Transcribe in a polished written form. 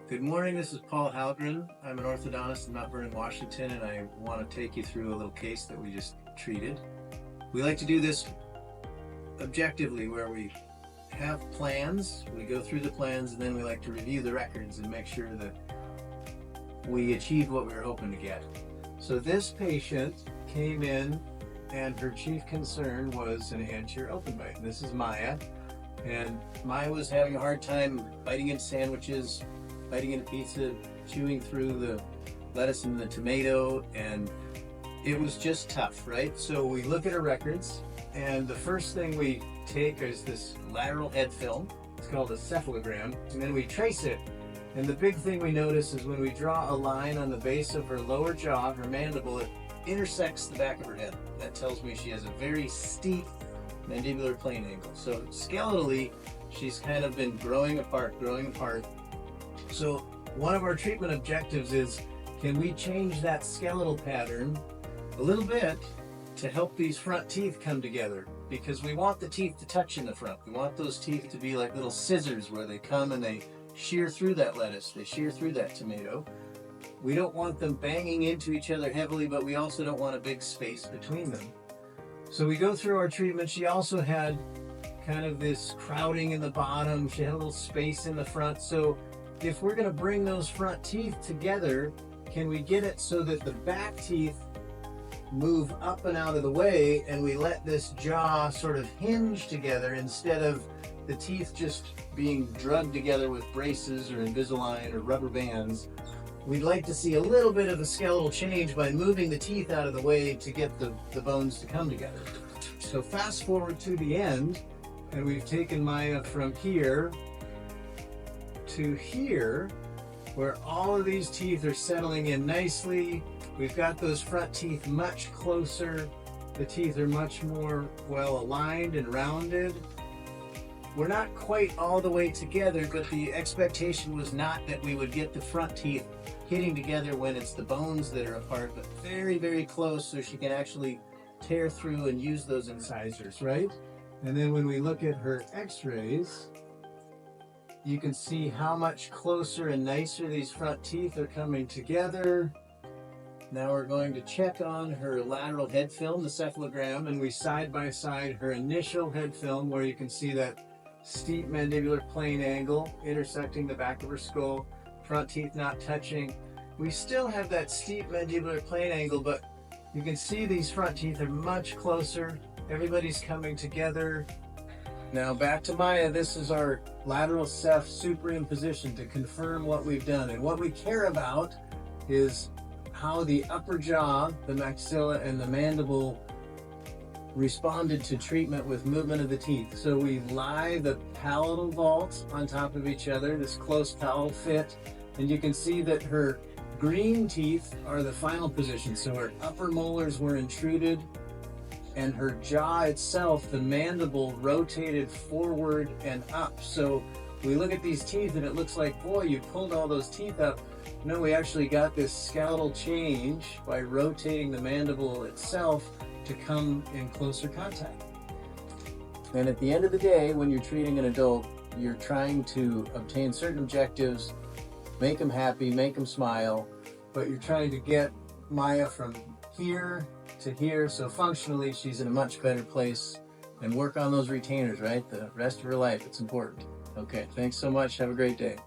Good morning, this is Paul Halgren. I'm an orthodontist in Mount Vernon, Washington, and I want to take you through a little case that we just treated. We like to do this objectively, where we have plans, we go through the plans, and then we like to review the records and make sure that we achieved what we were hoping to get. So this patient came in and her chief concern was an anterior open bite. This is Maya, and Maya was having a hard time biting into sandwiches, biting into pizza, chewing through the lettuce and the tomato, and it was just tough, right? So we look at her records, and the first thing we take is this lateral head film. It's called a cephalogram, and then we trace it. And the big thing we notice is when we draw a line on the base of her lower jaw, her mandible, it intersects the back of her head. That tells me she has a very steep mandibular plane angle. So skeletally, she's kind of been growing apart. So one of our treatment objectives is, can we change that skeletal pattern a little bit to help these front teeth come together? Because we want the teeth to touch in the front. We want those teeth to be like little scissors where they come and they shear through that lettuce, they shear through that tomato. We don't want them banging into each other heavily, but we also don't want a big space between them. So we go through our treatment. She also had kind of this crowding in the bottom. She had a little space in the front. So if we're going to bring those front teeth together, can we get it so that the back teeth move up and out of the way, and we let this jaw sort of hinge together instead of the teeth just being drugged together with braces or Invisalign or rubber bands? We'd like to see a little bit of a skeletal change by moving the teeth out of the way to get the bones to come together. So fast forward to the end, and we've taken Maya from here to here, where all of these teeth are settling in nicely. We've got those front teeth much closer. The teeth are much more well aligned and rounded. We're not quite all the way together, but the expectation was not that we would get the front teeth hitting together when it's the bones that are apart, but very, very close, so she can actually tear through and use those incisors, right? And then when we look at her x-rays, you can see how much closer and nicer these front teeth are coming together. Now we're going to check on her lateral head film, the cephalogram, and we side by side her initial head film, where you can see that steep mandibular plane angle intersecting the back of her skull, front teeth not touching. We still have that steep mandibular plane angle, but you can see these front teeth are much closer. Everybody's coming together. Now back to Maya. This is our lateral ceph superimposition to confirm what we've done. And what we care about is how the upper jaw, the maxilla, and the mandible responded to treatment with movement of the teeth. So we lie the palatal vaults on top of each other, this close palatal fit, and you can see that her green teeth are the final position. So her upper molars were intruded, and her jaw itself, the mandible, rotated forward and up. So we look at these teeth and it looks like, boy, you pulled all those teeth up. No, we actually got this skeletal change by rotating the mandible itself to come in closer contact. And at the end of the day, when you're treating an adult, you're trying to obtain certain objectives, make them happy, make them smile, but you're trying to get Maya from here to here, so functionally she's in a much better place, and work on those retainers, right? The rest of her life, it's important. Okay, thanks so much. Have a great day.